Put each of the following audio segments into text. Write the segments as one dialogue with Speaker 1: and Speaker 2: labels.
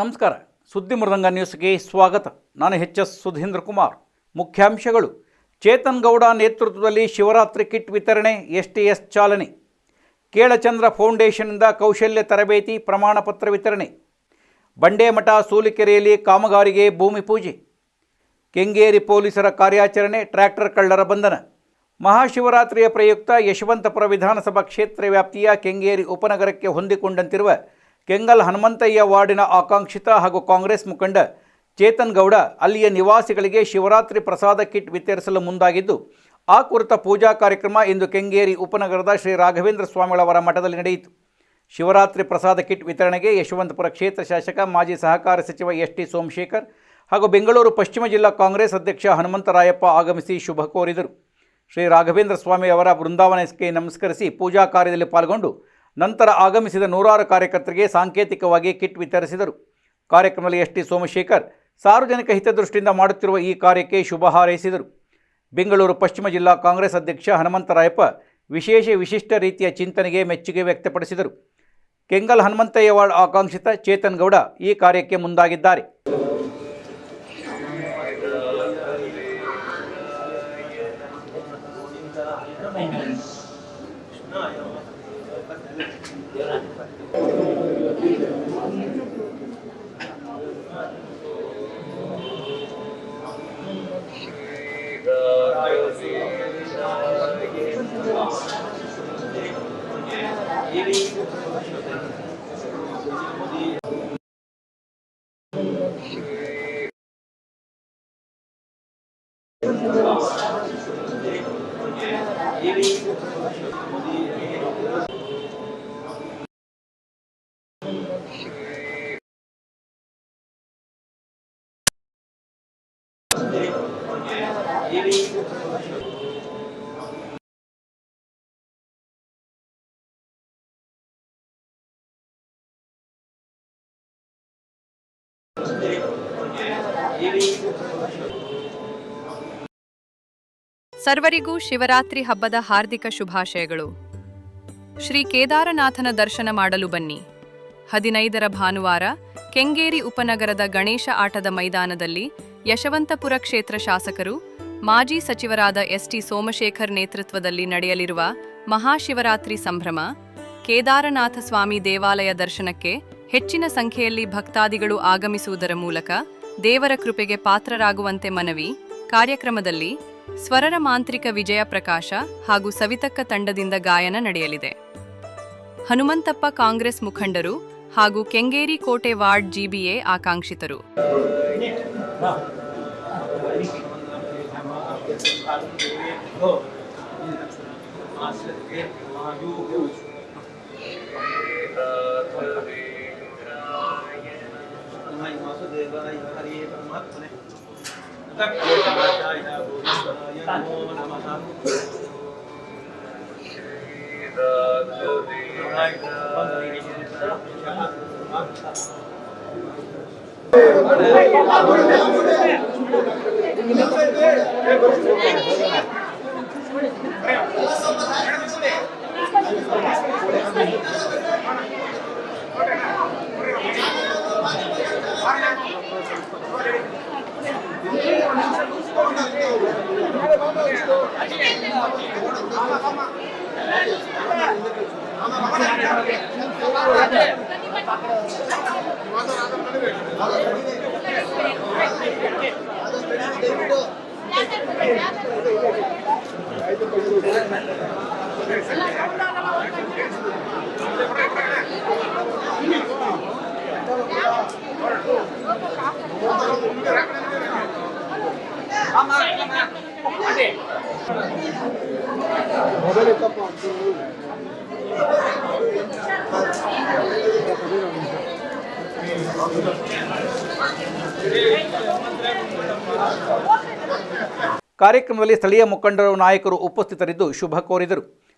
Speaker 1: ನಮಸ್ಕಾರ. ಸುದ್ದಿ ಮೃದಂಗ ನ್ಯೂಸ್ಗೆ ಸ್ವಾಗತ. ನಾನು ಎಚ್.ಎಸ್. ಸುಧೀಂದ್ರ ಕುಮಾರ್. ಮುಖ್ಯಾಂಶಗಳು: ಚೇತನ್ ಗೌಡ ನೇತೃತ್ವದಲ್ಲಿ ಶಿವರಾತ್ರಿ ಕಿಟ್ ವಿತರಣೆ, ಎಸ್ಟಿಎಸ್ ಚಾಲನೆ. ಕೇಳಚಂದ್ರ ಫೌಂಡೇಶನ್ನಿಂದ ಕೌಶಲ್ಯ ತರಬೇತಿ ಪ್ರಮಾಣಪತ್ರ ವಿತರಣೆ. ಬಂಡೇಮಠ ಸೂಲಿಕೆರೆಯಲ್ಲಿ ಕಾಮಗಾರಿಗೆ ಭೂಮಿ ಪೂಜೆ. ಕೆಂಗೇರಿ ಪೊಲೀಸರ ಕಾರ್ಯಾಚರಣೆ, ಟ್ರ್ಯಾಕ್ಟರ್ ಕಳ್ಳರ ಬಂಧನ. ಮಹಾಶಿವರಾತ್ರಿಯ ಪ್ರಯುಕ್ತ ಯಶವಂತಪುರ ವಿಧಾನಸಭಾ ಕ್ಷೇತ್ರ ವ್ಯಾಪ್ತಿಯ ಕೆಂಗೇರಿ ಉಪನಗರಕ್ಕೆ ಹೊಂದಿಕೊಂಡಂತಿರುವ ಕೆಂಗಲ್ ಹನುಮಂತಯ್ಯ ವಾರ್ಡಿನ ಆಕಾಂಕ್ಷಿತ ಹಾಗೂ ಕಾಂಗ್ರೆಸ್ ಮುಖಂಡ ಚೇತನ್ ಗೌಡ ಅಲ್ಲಿಯ ನಿವಾಸಿಗಳಿಗೆ ಶಿವರಾತ್ರಿ ಪ್ರಸಾದ ಕಿಟ್ ವಿತರಿಸಲು ಮುಂದಾಗಿದ್ದು, ಆ ಕುರಿತ ಪೂಜಾ ಕಾರ್ಯಕ್ರಮ ಇಂದು ಕೆಂಗೇರಿ ಉಪನಗರದ ಶ್ರೀ ರಾಘವೇಂದ್ರ ಸ್ವಾಮಿಗಳವರ ಮಠದಲ್ಲಿ ನಡೆಯಿತು. ಶಿವರಾತ್ರಿ ಪ್ರಸಾದ ಕಿಟ್ ವಿತರಣೆಗೆ ಯಶವಂತಪುರ ಕ್ಷೇತ್ರ ಶಾಸಕ ಮಾಜಿ ಸಹಕಾರ ಸಚಿವ ಎಸ್.ಟಿ. ಸೋಮಶೇಖರ್ ಹಾಗೂ ಬೆಂಗಳೂರು ಪಶ್ಚಿಮ ಜಿಲ್ಲಾ ಕಾಂಗ್ರೆಸ್ ಅಧ್ಯಕ್ಷ ಹನುಮಂತರಾಯಪ್ಪ ಆಗಮಿಸಿ ಶುಭ ಕೋರಿದರು. ಶ್ರೀ ರಾಘವೇಂದ್ರ ಸ್ವಾಮಿ ಅವರ ಬೃಂದಾವನಕ್ಕೆ ನಮಸ್ಕರಿಸಿ ಪೂಜಾ ಕಾರ್ಯದಲ್ಲಿ ಪಾಲ್ಗೊಂಡು ನಂತರ ಆಗಮಿಸಿದ ನೂರಾರು ಕಾರ್ಯಕರ್ತರಿಗೆ ಸಾಂಕೇತಿಕವಾಗಿ ಕಿಟ್ ವಿತರಿಸಿದರು. ಕಾರ್ಯಕ್ರಮದಲ್ಲಿ ಎಸ್.ಟಿ. ಸೋಮಶೇಖರ್ ಸಾರ್ವಜನಿಕ ಹಿತದೃಷ್ಟಿಯಿಂದ ಮಾಡುತ್ತಿರುವ ಈ ಕಾರ್ಯಕ್ಕೆ ಶುಭ ಹಾರೈಸಿದರು. ಬೆಂಗಳೂರು ಪಶ್ಚಿಮ ಜಿಲ್ಲಾ ಕಾಂಗ್ರೆಸ್ ಅಧ್ಯಕ್ಷ ಹನುಮಂತರಾಯಪ್ಪ ವಿಶಿಷ್ಟ ರೀತಿಯ ಚಿಂತನೆಗೆ ಮೆಚ್ಚುಗೆ ವ್ಯಕ್ತಪಡಿಸಿದರು. ಕೆಂಗಲ್ ಹನುಮಂತಯ್ಯ ವಾರ್ಡ್ ಆಕಾಂಕ್ಷಿತ ಚೇತನ್ ಗೌಡ ಈ ಕಾರ್ಯಕ್ಕೆ ಮುಂದಾಗಿದ್ದಾರೆ.
Speaker 2: ಸರ್ವರಿಗೂ ಶಿವರಾತ್ರಿ ಹಬ್ಬದ ಹಾರ್ದಿಕ ಶುಭಾಶಯಗಳು. ಶ್ರೀ ಕೇದಾರನಾಥನ ದರ್ಶನ ಮಾಡಲು ಬನ್ನಿ. 15ರ ಭಾನುವಾರ ಕೆಂಗೇರಿ ಉಪನಗರದ ಗಣೇಶ ಆಟದ ಮೈದಾನದಲ್ಲಿ ಯಶವಂತಪುರ ಕ್ಷೇತ್ರ ಶಾಸಕರು, ಮಾಜಿ ಸಚಿವರಾದ ಎಸ್.ಟಿ. ಸೋಮಶೇಖರ್ ನೇತೃತ್ವದಲ್ಲಿ ನಡೆಯಲಿರುವ ಮಹಾಶಿವರಾತ್ರಿ ಸಂಭ್ರಮ, ಕೇದಾರನಾಥ ಸ್ವಾಮಿ ದೇವಾಲಯ ದರ್ಶನಕ್ಕೆ ಹೆಚ್ಚಿನ ಸಂಖ್ಯೆಯಲ್ಲಿ ಭಕ್ತಾದಿಗಳು ಆಗಮಿಸುವುದರ ಮೂಲಕ ದೇವರ ಕೃಪೆಗೆ ಪಾತ್ರರಾಗುವಂತೆ ಮನವಿ. ಕಾರ್ಯಕ್ರಮದಲ್ಲಿ ಸ್ವರರ ಮಾಂತ್ರಿಕ ವಿಜಯ ಪ್ರಕಾಶ ಹಾಗೂ ಸವಿತಕ್ಕ ತಂಡದಿಂದ ಗಾಯನ ನಡೆಯಲಿದೆ. ಹನುಮಂತಪ್ಪ ಕಾಂಗ್ರೆಸ್ ಮುಖಂಡರು ಹಾಗೂ ಕೆಂಗೇರಿ ಕೋಟೆ ವಾರ್ಡ್ ಜಿಬಿಎ ಆಕಾಂಕ್ಷಿತರು.
Speaker 1: ಕಾರ್ಯಕ್ರಮದಲ್ಲಿ ಸ್ಥಳೀಯ ಮುಖಂಡರು, ನಾಯಕರು ಉಪಸ್ಥಿತರಿದ್ದು ಶುಭ ಕೋರಿದರು.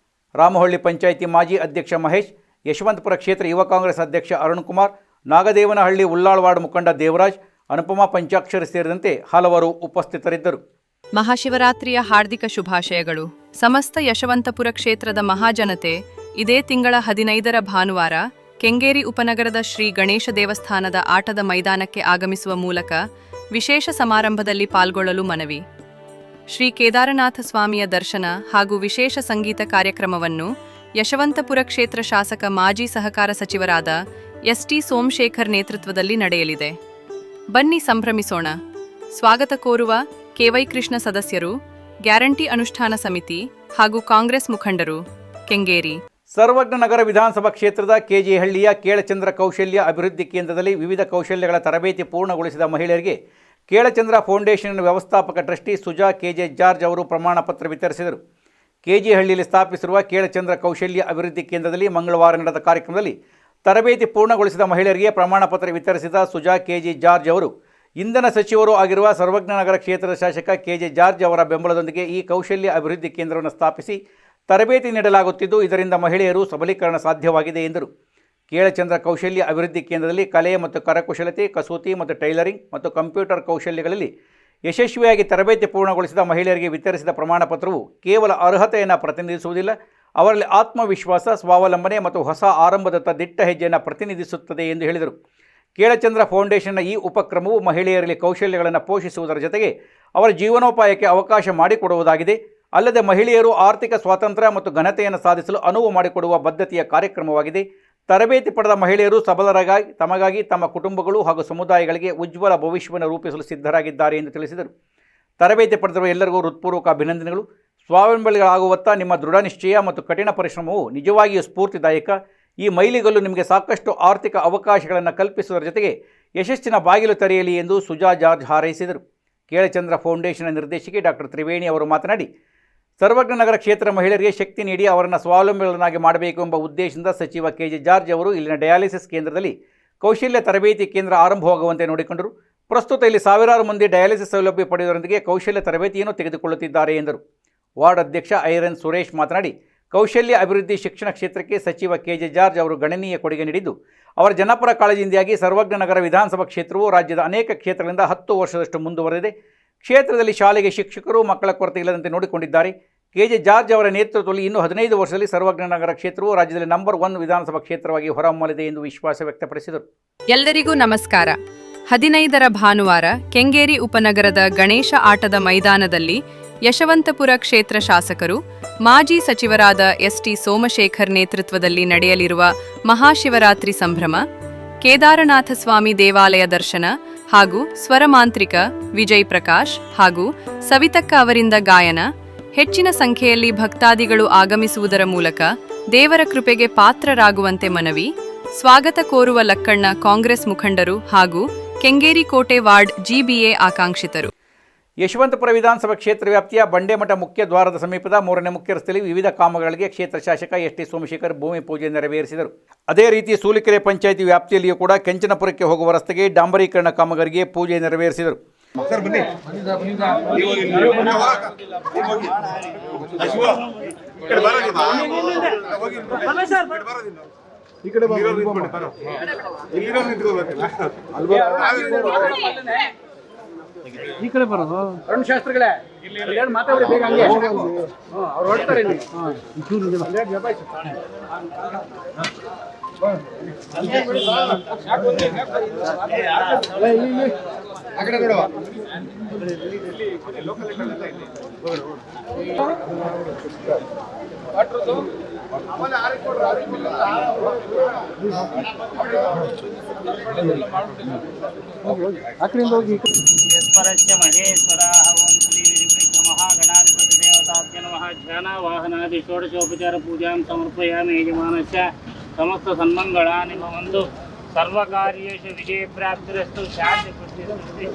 Speaker 1: ರಾಮಹಳ್ಳಿ ಪಂಚಾಯಿತಿ ಮಾಜಿ ಅಧ್ಯಕ್ಷ ಮಹೇಶ್, ಯಶವಂತಪುರ ಕ್ಷೇತ್ರ ಯುವ ಕಾಂಗ್ರೆಸ್ ಅಧ್ಯಕ್ಷ ಅರುಣ್ ಕುಮಾರ್, ನಾಗದೇವನಹಳ್ಳಿ ಉಳ್ಳಾಳ್ ವಾರ್ಡ್ ಮುಖಂಡ ದೇವರಾಜ್, ಅನುಪಮಾ ಪಂಚಾಕ್ಷರಿ ಸೇರಿದಂತೆ ಹಲವರು ಉಪಸ್ಥಿತರಿದ್ದರು.
Speaker 2: ಮಹಾಶಿವರಾತ್ರಿಯ ಹಾರ್ದಿಕ ಶುಭಾಶಯಗಳು. ಸಮಸ್ತ ಯಶವಂತಪುರ ಕ್ಷೇತ್ರದ ಮಹಾಜನತೆ ಇದೇ ತಿಂಗಳ 15ರ ಭಾನುವಾರ ಕೆಂಗೇರಿ ಉಪನಗರದ ಶ್ರೀ ಗಣೇಶ ದೇವಸ್ಥಾನದ ಆಟದ ಮೈದಾನಕ್ಕೆ ಆಗಮಿಸುವ ಮೂಲಕ ವಿಶೇಷ ಸಮಾರಂಭದಲ್ಲಿ ಪಾಲ್ಗೊಳ್ಳಲು ಮನವಿ. ಶ್ರೀ ಕೇದಾರನಾಥ ಸ್ವಾಮಿಯ ದರ್ಶನ ಹಾಗೂ ವಿಶೇಷ ಸಂಗೀತ ಕಾರ್ಯಕ್ರಮವನ್ನು ಯಶವಂತಪುರ ಕ್ಷೇತ್ರ ಶಾಸಕ ಮಾಜಿ ಸಹಕಾರ ಸಚಿವರಾದ ಎಸ್.ಟಿ. ಸೋಮಶೇಖರ್ ನೇತೃತ್ವದಲ್ಲಿ ನಡೆಯಲಿದೆ. ಬನ್ನಿ ಸಂಭ್ರಮಿಸೋಣ. ಸ್ವಾಗತ ಕೋರುವ ಕೆ.ವೈ. ಕೃಷ್ಣ ಸದಸ್ಯರು, ಗ್ಯಾರಂಟಿ ಅನುಷ್ಠಾನ ಸಮಿತಿ ಹಾಗೂ ಕಾಂಗ್ರೆಸ್ ಮುಖಂಡರು, ಕೆಂಗೇರಿ.
Speaker 1: ಸರ್ವಜ್ಞ ನಗರ ವಿಧಾನಸಭಾ ಕ್ಷೇತ್ರದ ಕೆಜಿಹಳ್ಳಿಯ ಕೇಳಚಂದ್ರ ಕೌಶಲ್ಯ ಅಭಿವೃದ್ಧಿ ಕೇಂದ್ರದಲ್ಲಿ ವಿವಿಧ ಕೌಶಲ್ಯಗಳ ತರಬೇತಿ ಪೂರ್ಣಗೊಳಿಸಿದ ಮಹಿಳೆಯರಿಗೆ ಕೇಳಚಂದ್ರ ಫೌಂಡೇಶನ್ ವ್ಯವಸ್ಥಾಪಕ ಟ್ರಸ್ಟಿ ಸುಜಾ ಕೆ.ಜೆ. ಜಾರ್ಜ್ ಅವರು ಪ್ರಮಾಣ ಪತ್ರ ವಿತರಿಸಿದರು. ಕೆಜಿಹಳ್ಳಿಯಲ್ಲಿ ಸ್ಥಾಪಿಸಿರುವ ಕೇಳಚಂದ್ರ ಕೌಶಲ್ಯ ಅಭಿವೃದ್ಧಿ ಕೇಂದ್ರದಲ್ಲಿ ಮಂಗಳವಾರ ನಡೆದ ಕಾರ್ಯಕ್ರಮದಲ್ಲಿ ತರಬೇತಿ ಪೂರ್ಣಗೊಳಿಸಿದ ಮಹಿಳೆಯರಿಗೆ ಪ್ರಮಾಣ ಪತ್ರ ವಿತರಿಸಿದ ಸುಜಾ ಕೆ.ಜೆ. ಜಾರ್ಜ್ ಅವರು ಇಂಧನ ಸಚಿವರು ಆಗಿರುವ ಸರ್ವಜ್ಞ ನಗರ ಕ್ಷೇತ್ರದ ಶಾಸಕ ಕೆ.ಜೆ. ಜಾರ್ಜ್ ಅವರ ಬೆಂಬಲದೊಂದಿಗೆ ಈ ಕೌಶಲ್ಯ ಅಭಿವೃದ್ಧಿ ಕೇಂದ್ರವನ್ನು ಸ್ಥಾಪಿಸಿ ತರಬೇತಿ ನೀಡಲಾಗುತ್ತಿದ್ದು, ಇದರಿಂದ ಮಹಿಳೆಯರು ಸಬಲೀಕರಣ ಸಾಧ್ಯವಾಗಿದೆ ಎಂದರು. ಕೇಳಚಂದ್ರ ಕೌಶಲ್ಯ ಅಭಿವೃದ್ಧಿ ಕೇಂದ್ರದಲ್ಲಿ ಕಲೆ ಮತ್ತು ಕರಕುಶಲತೆ, ಕಸೂತಿ ಮತ್ತು ಟೈಲರಿಂಗ್ ಮತ್ತು ಕಂಪ್ಯೂಟರ್ ಕೌಶಲ್ಯಗಳಲ್ಲಿ ಯಶಸ್ವಿಯಾಗಿ ತರಬೇತಿ ಪೂರ್ಣಗೊಳಿಸಿದ ಮಹಿಳೆಯರಿಗೆ ವಿತರಿಸಿದ ಪ್ರಮಾಣ ಪತ್ರವು ಕೇವಲ ಅರ್ಹತೆಯನ್ನು ಪ್ರತಿನಿಧಿಸುವುದಿಲ್ಲ, ಅವರಲ್ಲಿ ಆತ್ಮವಿಶ್ವಾಸ, ಸ್ವಾವಲಂಬನೆ ಮತ್ತು ಹೊಸ ಆರಂಭದತ್ತ ದಿಟ್ಟ ಹೆಜ್ಜೆಯನ್ನು ಪ್ರತಿನಿಧಿಸುತ್ತದೆ ಎಂದು ಹೇಳಿದರು. ಕೇಳಚಂದ್ರ ಫೌಂಡೇಶನ್ನ ಈ ಉಪಕ್ರಮವು ಮಹಿಳೆಯರಲ್ಲಿ ಕೌಶಲ್ಯಗಳನ್ನು ಪೋಷಿಸುವುದರ ಜೊತೆಗೆ ಅವರ ಜೀವನೋಪಾಯಕ್ಕೆ ಅವಕಾಶ ಮಾಡಿಕೊಡುವುದಾಗಿದೆ. ಅಲ್ಲದೆ ಮಹಿಳೆಯರು ಆರ್ಥಿಕ ಸ್ವಾತಂತ್ರ್ಯ ಮತ್ತು ಘನತೆಯನ್ನು ಸಾಧಿಸಲು ಅನುವು ಮಾಡಿಕೊಡುವ ಬದ್ಧತೆಯ ಕಾರ್ಯಕ್ರಮವಾಗಿದೆ. ತರಬೇತಿ ಪಡೆದ ಮಹಿಳೆಯರು ಸಬಲರಾಗಿ ತಮಗಾಗಿ, ತಮ್ಮ ಕುಟುಂಬಗಳು ಹಾಗೂ ಸಮುದಾಯಗಳಿಗೆ ಉಜ್ವಲ ಭವಿಷ್ಯವನ್ನು ರೂಪಿಸಲು ಸಿದ್ಧರಾಗಿದ್ದಾರೆ ಎಂದು ತಿಳಿಸಿದರು. ತರಬೇತಿ ಪಡೆದಿರುವ ಎಲ್ಲರಿಗೂ ಹೃತ್ಪೂರ್ವಕ ಅಭಿನಂದನೆಗಳು. ಸ್ವಾವಲಂಬಿಗಳಾಗುವತ್ತ ನಿಮ್ಮ ದೃಢ ನಿಶ್ಚಯ ಮತ್ತು ಕಠಿಣ ಪರಿಶ್ರಮವು ನಿಜವಾಗಿಯೂ ಸ್ಫೂರ್ತಿದಾಯಕ. ಈ ಮೈಲಿಗಲ್ಲು ನಿಮಗೆ ಸಾಕಷ್ಟು ಆರ್ಥಿಕ ಅವಕಾಶಗಳನ್ನು ಕಲ್ಪಿಸುವುದರ ಜೊತೆಗೆ ಯಶಸ್ಸಿನ ಬಾಗಿಲು ತೆರೆಯಲಿ ಎಂದು ಸುಜಾ ಜಾರ್ಜ್ ಹಾರೈಸಿದರು. ಕೇಳಚಂದ್ರ ಫೌಂಡೇಶನ್ನ ನಿರ್ದೇಶಕಿ ಡಾಕ್ಟರ್ ತ್ರಿವೇಣಿ ಅವರು ಮಾತನಾಡಿ, ಸರ್ವಜ್ಞ ನಗರ ಕ್ಷೇತ್ರ ಮಹಿಳೆಯರಿಗೆ ಶಕ್ತಿ ನೀಡಿ ಅವರನ್ನು ಸ್ವಾವಲಂಬಿಗಳನ್ನಾಗಿ ಮಾಡಬೇಕು ಎಂಬ ಉದ್ದೇಶದಿಂದ ಸಚಿವ ಕೆ.ಜೆ. ಜಾರ್ಜ್ ಅವರು ಇಲ್ಲಿನ ಡಯಾಲಿಸಿಸ್ ಕೇಂದ್ರದಲ್ಲಿ ಕೌಶಲ್ಯ ತರಬೇತಿ ಕೇಂದ್ರ ಆರಂಭವಾಗುವಂತೆ ನೋಡಿಕೊಂಡರು. ಪ್ರಸ್ತುತ ಇಲ್ಲಿ ಸಾವಿರಾರು ಮಂದಿ ಡಯಾಲಿಸಿಸ್ ಸೌಲಭ್ಯ ಪಡೆಯುವುದರೊಂದಿಗೆ ಕೌಶಲ್ಯ ತರಬೇತಿಯನ್ನು ತೆಗೆದುಕೊಳ್ಳುತ್ತಿದ್ದಾರೆ ಎಂದರು. ವಾರ್ಡ್ ಅಧ್ಯಕ್ಷ ಐರನ್ ಸುರೇಶ್ ಮಾತನಾಡಿ, ಕೌಶಲ್ಯ ಅಭಿವೃದ್ಧಿ ಶಿಕ್ಷಣ ಕ್ಷೇತ್ರಕ್ಕೆ ಸಚಿವ ಕೆ.ಜೆ. ಜಾರ್ಜ್ ಅವರು ಗಣನೀಯ ಕೊಡುಗೆ ನೀಡಿದ್ದು, ಅವರ ಜನಪರ ಕಾಳಜಿಯಿಂದಾಗಿ ಸರ್ವಜ್ಞ ನಗರ ವಿಧಾನಸಭಾ ಕ್ಷೇತ್ರವು ರಾಜ್ಯದ ಅನೇಕ ಕ್ಷೇತ್ರಗಳಿಂದ 10 ವರ್ಷದಷ್ಟು ಮುಂದುವರೆದಿದೆ. ಕ್ಷೇತ್ರದಲ್ಲಿ ಶಾಲೆಗೆ ಶಿಕ್ಷಕರು, ಮಕ್ಕಳ ಕೊರತೆ ಇಲ್ಲದಂತೆ ನೋಡಿಕೊಂಡಿದ್ದಾರೆ. ಕೆ.ಜೆ. ಜಾರ್ಜ್ ಅವರ ನೇತೃತ್ವದಲ್ಲಿ ಇನ್ನು 15 ವರ್ಷದಲ್ಲಿ ಸರ್ವಜ್ಞ ನಗರ ಕ್ಷೇತ್ರವು ರಾಜ್ಯದಲ್ಲಿ ನಂಬರ್ 1 ವಿಧಾನಸಭಾ ಕ್ಷೇತ್ರವಾಗಿ ಹೊರಹೊಮ್ಮಲಿದೆ ಎಂದು ವಿಶ್ವಾಸ ವ್ಯಕ್ತಪಡಿಸಿದರು.
Speaker 2: ಎಲ್ಲರಿಗೂ ನಮಸ್ಕಾರ. 15ರ ಭಾನುವಾರ ಕೆಂಗೇರಿ ಉಪನಗರದ ಗಣೇಶ ಆಟದ ಮೈದಾನದಲ್ಲಿ ಯಶವಂತಪುರ ಕ್ಷೇತ್ರ ಶಾಸಕರು, ಮಾಜಿ ಸಚಿವರಾದ ಎಸ್.ಟಿ. ಸೋಮಶೇಖರ್ ನೇತೃತ್ವದಲ್ಲಿ ನಡೆಯಲಿರುವ ಮಹಾಶಿವರಾತ್ರಿ ಸಂಭ್ರಮ, ಕೇದಾರನಾಥ ಸ್ವಾಮಿ ದೇವಾಲಯ ದರ್ಶನ ಹಾಗೂ ಸ್ವರಮಾಂತ್ರಿಕ ವಿಜಯ್ ಪ್ರಕಾಶ್ ಹಾಗೂ ಸವಿತಕ್ಕ ಅವರಿಂದ ಗಾಯನ, ಹೆಚ್ಚಿನ ಸಂಖ್ಯೆಯಲ್ಲಿ ಭಕ್ತಾದಿಗಳು ಆಗಮಿಸುವುದರ ಮೂಲಕ ದೇವರ ಕೃಪೆಗೆ ಪಾತ್ರರಾಗುವಂತೆ ಮನವಿ. ಸ್ವಾಗತ ಕೋರುವ ಲಕ್ಕಣ್ಣ ಕಾಂಗ್ರೆಸ್ ಮುಖಂಡರು ಹಾಗೂ ಕೆಂಗೇರಿ ಕೋಟೆ ವಾರ್ಡ್ ಜಿಬಿಎ ಆಕಾಂಕ್ಷಿತರು.
Speaker 1: ಯಶವಂತಪುರ ವಿಧಾನಸಭಾ ಕ್ಷೇತ್ರ ವ್ಯಾಪ್ತಿಯ ಬಂಡೇಮಠ ಮುಖ್ಯ ದ್ವಾರದ ಸಮೀಪದ 3ನೇ ಮುಖ್ಯ ರಸ್ತೆಯಲ್ಲಿ ವಿವಿಧ ಕಾಮಗಾರಿಗಳಿಗೆ ಕ್ಷೇತ್ರ ಶಾಸಕ ಎಸ್.ಟಿ. ಸೋಮಶೇಖರ್ ಭೂಮಿ ಪೂಜೆ ನೆರವೇರಿಸಿದರು. ಅದೇ ರೀತಿ ಸೂಲಿಕೆರೆ ಪಂಚಾಯಿತಿ ವ್ಯಾಪ್ತಿಯಲ್ಲಿಯೂ ಕೂಡ ಕೆಂಚನಪುರಕ್ಕೆ ಹೋಗುವ ರಸ್ತೆಗೆ ಡಾಂಬರೀಕರಣ ಕಾಮಗಾರಿಗೆ ಪೂಜೆ ನೆರವೇರಿಸಿದರು.
Speaker 3: ಈ ಕಡೆ ಬರೋದು ಅರುಣ್ ಶಾಸ್ತ್ರಿಗಳೇ ಮಾತಾಡಿ ಬೇಗ ಹಂಗೆ ಅವ್ರು ಹೊರಡ್ತಾರೆ ಇಲ್ಲಿ. ಆ ಕಡೆ ನೋಡುವ
Speaker 4: ಯಸ್ಪರಸ್ಯ ಮಹೇಶ್ವರ ಓಂ ಶ್ರೀ ವಿರಿವೃದ್ಧ ಮಹಾಗಣಾಧಿಪತಿ ದೇವತಾಭ್ಯ ನಮಃ. ಧ್ಯಾನ ವಾಹನಾದಿ ಷೋಡಶೋಪಚಾರ ಪೂಜಾಂ ಸಮರ್ಪಯಾಮಿ. ಯಜಮಾನಸ್ಯ ಸಮಸ್ತ ಸನ್ಮಂಗಳಾನಿ ಭವಂತು. ಸರ್ವಕಾರ್ಯೇಷು ವಿಜಯ ಪ್ರಾಪ್ತಿರಸ್ತು. ಶಾಂತಿ ಪುಷ್ಟಿ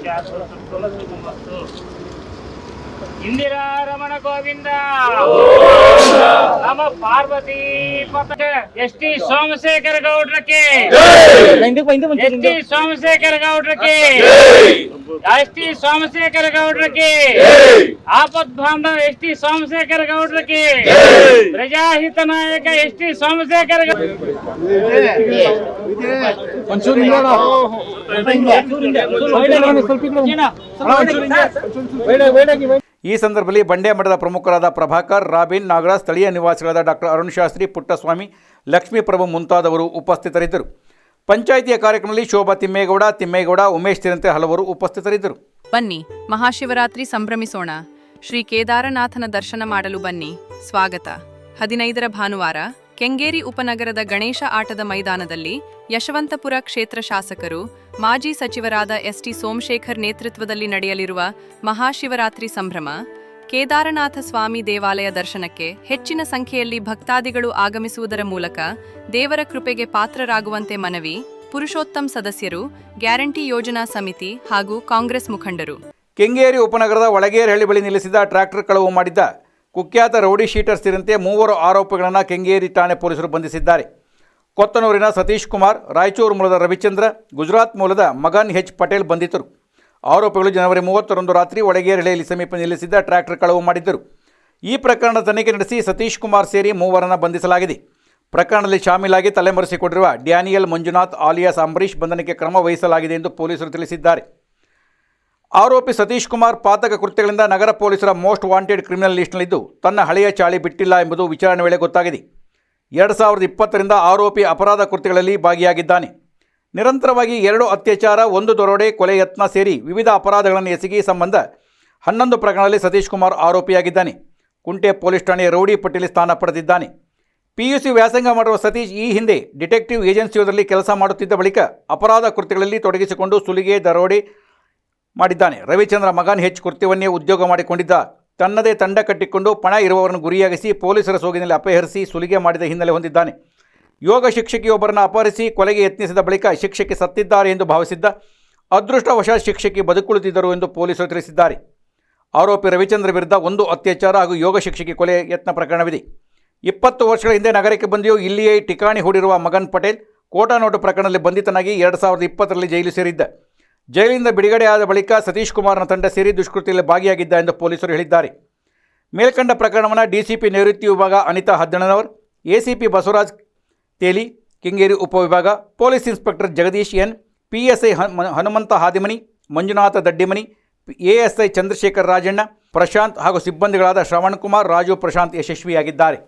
Speaker 4: ಶಾಸ್ತ್ರಮಸ್ತು. ಇಂದಿರಾ ರಮಣ ಗೋವಿಂದ ನಮ. ಪಾರ್ವತಿ ಎಸ್.ಟಿ. ಸೋಮಶೇಖರ ಗೌಡ್ರಕ್ಕೆ, ಎಸ್.ಟಿ. ಸೋಮಶೇಖರ ಗೌಡ್ರಕ್ಕೆ, ಎಸ್.ಟಿ. ಸೋಮಶೇಖರ ಗೌಡ್ರಕ್ಕೆ, ಆಪತ್ ಬಾಂಧವ ಎಸ್.ಟಿ. ಸೋಮಶೇಖರ ಗೌಡ್ರಕ್ಕೆ, ಪ್ರಜಾಹಿತ ನಾಯಕ ಎಸ್.ಟಿ. ಸೋಮಶೇಖರ
Speaker 1: ಈ ಸಂದರ್ಭದಲ್ಲಿ ಬಂಡೆ ಮಠದ ಪ್ರಮುಖರಾದ ಪ್ರಭಾಕರ್, ರಾಬಿನ್, ನಾಗರಾಜ್, ಸ್ಥಳೀಯ ನಿವಾಸಿಗಳಾದ ಡಾಕ್ಟರ್ ಅರುಣ್ ಶಾಸ್ತ್ರಿ, ಪುಟ್ಟಸ್ವಾಮಿ, ಲಕ್ಷ್ಮೀಪ್ರಭು ಮುಂತಾದವರು ಉಪಸ್ಥಿತರಿದ್ದರು. ಪಂಚಾಯಿತಿಯ ಕಾರ್ಯಕ್ರಮದಲ್ಲಿ ಶೋಭಾ ತಿಮ್ಮೇಗೌಡ, ಉಮೇಶ್ ಸೇರಿದಂತೆ ಹಲವರು ಉಪಸ್ಥಿತರಿದ್ದರು.
Speaker 2: ಬನ್ನಿ, ಮಹಾಶಿವರಾತ್ರಿ ಸಂಭ್ರಮಿಸೋಣ. ಶ್ರೀ ಕೇದಾರನಾಥನ ದರ್ಶನ ಮಾಡಲು ಬನ್ನಿ. ಸ್ವಾಗತ. 15ರ ಭಾನುವಾರ ಕೆಂಗೇರಿ ಉಪನಗರದ ಗಣೇಶ ಆಟದ ಮೈದಾನದಲ್ಲಿ ಯಶವಂತಪುರ ಕ್ಷೇತ್ರ ಶಾಸಕರು, ಮಾಜಿ ಸಚಿವರಾದ ಎಸ್ಟಿ ಸೋಮಶೇಖರ್ ನೇತೃತ್ವದಲ್ಲಿ ನಡೆಯಲಿರುವ ಮಹಾಶಿವರಾತ್ರಿ ಸಂಭ್ರಮ, ಕೇದಾರನಾಥ ಸ್ವಾಮಿ ದೇವಾಲಯ ದರ್ಶನಕ್ಕೆ ಹೆಚ್ಚಿನ ಸಂಖ್ಯೆಯಲ್ಲಿ ಭಕ್ತಾದಿಗಳು ಆಗಮಿಸುವುದರ ಮೂಲಕ ದೇವರ ಕೃಪೆಗೆ ಪಾತ್ರರಾಗುವಂತೆ ಮನವಿ, ಪುರುಷೋತ್ತಮ್ ಸದಸ್ಯರು, ಗ್ಯಾರಂಟಿ ಯೋಜನಾ ಸಮಿತಿ ಹಾಗೂ ಕಾಂಗ್ರೆಸ್ ಮುಖಂಡರು.
Speaker 1: ಕೆಂಗೇರಿ ಉಪನಗರದ ಒಳಗೇರಹಳ್ಳಿ ಬಳಿ ನಿಲ್ಲಿಸಿದ ಟ್ರ್ಯಾಕ್ಟರ್ ಕಳವು ಮಾಡಿದ್ದ ಕುಖ್ಯಾತ ರೌಡಿ ಶೀಟರ್ ಸೇರಿದಂತೆ 3 ಆರೋಪಿಗಳನ್ನು ಕೆಂಗೇರಿ ಠಾಣೆ ಪೊಲೀಸರು ಬಂಧಿಸಿದ್ದಾರೆ. ಕೊತ್ತನೂರಿನ ಸತೀಶ್ ಕುಮಾರ್, ರಾಯಚೂರು ಮೂಲದ ರವಿಚಂದ್ರ, ಗುಜರಾತ್ ಮೂಲದ ಮಗನ್ ಹೆಚ್ ಪಟೇಲ್ ಬಂಧಿತರು. ಆರೋಪಿಗಳು ಜನವರಿ 30ರಂದು ರಾತ್ರಿ ಒಳಗೇರಹಳ್ಳಿಯಲ್ಲಿ ಸಮೀಪ ನಿಲ್ಲಿಸಿದ್ದ ಟ್ರ್ಯಾಕ್ಟರ್ ಕಳವು ಮಾಡಿದ್ದರು. ಈ ಪ್ರಕರಣದ ತನಿಖೆ ನಡೆಸಿ ಸತೀಶ್ ಕುಮಾರ್ ಸೇರಿ 3 ಬಂಧಿಸಲಾಗಿದೆ. ಪ್ರಕರಣದಲ್ಲಿ ಶಾಮೀಲಾಗಿ ತಲೆಮರೆಸಿಕೊಂಡಿರುವ ಡ್ಯಾನಿಯಲ್ ಮಂಜುನಾಥ್ ಆಲಿಯಾಸ್ ಅಂಬರೀಶ್ ಬಂಧನಕ್ಕೆ ಕ್ರಮ ವಹಿಸಲಾಗಿದೆ ಎಂದು ಪೊಲೀಸರು ತಿಳಿಸಿದ್ದಾರೆ. ಆರೋಪಿ ಸತೀಶ್ ಕುಮಾರ್ ಪಾತಕ ಕೃತ್ಯಗಳಿಂದ ನಗರ ಪೊಲೀಸರ ಮೋಸ್ಟ್ ವಾಂಟೆಡ್ ಕ್ರಿಮಿನಲ್ ಲಿಸ್ಟ್ನಲ್ಲಿದ್ದು ತನ್ನ ಹಳೆಯ ಚಾಳಿ ಬಿಟ್ಟಿಲ್ಲ ಎಂಬುದು ವಿಚಾರಣೆ ವೇಳೆ ಗೊತ್ತಾಗಿದೆ. 2020ರಿಂದ ಆರೋಪಿ ಅಪರಾಧ ಕೃತ್ಯಗಳಲ್ಲಿ ಭಾಗಿಯಾಗಿದ್ದಾನೆ. ನಿರಂತರವಾಗಿ 2 ಅತ್ಯಾಚಾರ, 1 ದರೋಡೆ, ಕೊಲೆ ಯತ್ನ ಸೇರಿ ವಿವಿಧ ಅಪರಾಧಗಳನ್ನು ಎಸಗಿ ಸಂಬಂಧ 11 ಪ್ರಕರಣಗಳಲ್ಲಿ ಸತೀಶ್ ಕುಮಾರ್ ಆರೋಪಿಯಾಗಿದ್ದಾನೆ. ಕುಂಟೆ ಪೊಲೀಸ್ ಠಾಣೆಯ ರೌಡಿ ಪಟ್ಟಿಯಲ್ಲಿ ಸ್ಥಾನ ಪಡೆದಿದ್ದಾನೆ. PUC ವ್ಯಾಸಂಗ ಮಾಡುವ ಸತೀಶ್ ಈ ಹಿಂದೆ ಡಿಟೆಕ್ಟಿವ್ ಏಜೆನ್ಸಿಯೊಂದರಲ್ಲಿ ಕೆಲಸ ಮಾಡುತ್ತಿದ್ದ ಬಳಿಕ ಅಪರಾಧ ಕೃತ್ಯಗಳಲ್ಲಿ ತೊಡಗಿಸಿಕೊಂಡು ಸುಲಿಗೆ, ದರೋಡೆ ಮಾಡಿದ್ದಾನೆ. ರವಿಚಂದ್ರ ಮಗನ್ ಹೆಚ್ ಕೃತ್ಯವನ್ನೇ ಉದ್ಯೋಗ ಮಾಡಿಕೊಂಡಿದ್ದ. ತನ್ನದೇ ತಂಡ ಕಟ್ಟಿಕೊಂಡು ಪಣ ಇರುವವರನ್ನು ಗುರಿಯಾಗಿಸಿ ಪೊಲೀಸರ ಸೋಗಿನಲ್ಲಿ ಅಪಹರಿಸಿ ಸುಲಿಗೆ ಮಾಡಿದ ಹಿನ್ನೆಲೆ ಹೊಂದಿದ್ದಾನೆ. ಯೋಗ ಶಿಕ್ಷಕಿಯೊಬ್ಬರನ್ನು ಅಪಹರಿಸಿ ಕೊಲೆಗೆ ಯತ್ನಿಸಿದ ಬಳಿಕ ಶಿಕ್ಷಕಿ ಸತ್ತಿದ್ದಾರೆ ಎಂದು ಭಾವಿಸಿದ್ದ. ಅದೃಷ್ಟವಶಾತ್ ಶಿಕ್ಷಕಿ ಬದುಕುಳಿದಿದ್ದರು ಎಂದು ಪೊಲೀಸರು ತಿಳಿಸಿದ್ದಾರೆ. ಆರೋಪಿ ರವಿಚಂದ್ರ ವಿರುದ್ಧ 1 ಅತ್ಯಾಚಾರ ಹಾಗೂ ಯೋಗ ಶಿಕ್ಷಕಿ ಕೊಲೆ ಯತ್ನ ಪ್ರಕರಣವಿದೆ. 20 ವರ್ಷಗಳ ಹಿಂದೆ ನಗರಕ್ಕೆ ಬಂದಿಯೂ ಇಲ್ಲಿಯೇ ಠಿಕಾಣಿ ಹೂಡಿರುವ ಮಗನ್ ಪಟೇಲ್ ಕೋಟಾ ನೋಟು ಪ್ರಕರಣದಲ್ಲಿ ಬಂಧಿತನಾಗಿ 2020ರಲ್ಲಿ ಜೈಲು ಸೇರಿದ್ದ. ಜೈಲಿನಿಂದ ಬಿಡುಗಡೆಯಾದ ಬಳಿಕ ಸತೀಶ್ ಕುಮಾರ್ನ ತಂಡ ಸೇರಿ ದುಷ್ಕೃತ್ಯದಲ್ಲಿ ಭಾಗಿಯಾಗಿದ್ದ ಎಂದು ಪೊಲೀಸರು ಹೇಳಿದ್ದಾರೆ. ಮೇಲ್ಕಂಡ ಪ್ರಕರಣವನ್ನು ಡಿಸಿಪಿ ನೈಋತ್ಯ ವಿಭಾಗ ಅನಿತಾ ಹದ್ದಣ್ಣನವರ್, ಎಸಿಪಿ ಬಸವರಾಜ್ ತೇಲಿ, ಕೆಂಗೇರಿ ಉಪವಿಭಾಗ police inspector Jagadish N, PSI Hanumantha Hadimani, Manjunatha Daddimani, ASI Chandrashekhar Rajanna, Prashanth ಹಾಗೂ ಸಿಬ್ಬಂದಿಗಳಾದ ಶ್ರವಣ್ ಕುಮಾರ್, ರಾಜು, ಪ್ರಶಾಂತ್ ಯಶಸ್ವಿಯಾಗಿದ್ದಾರೆ.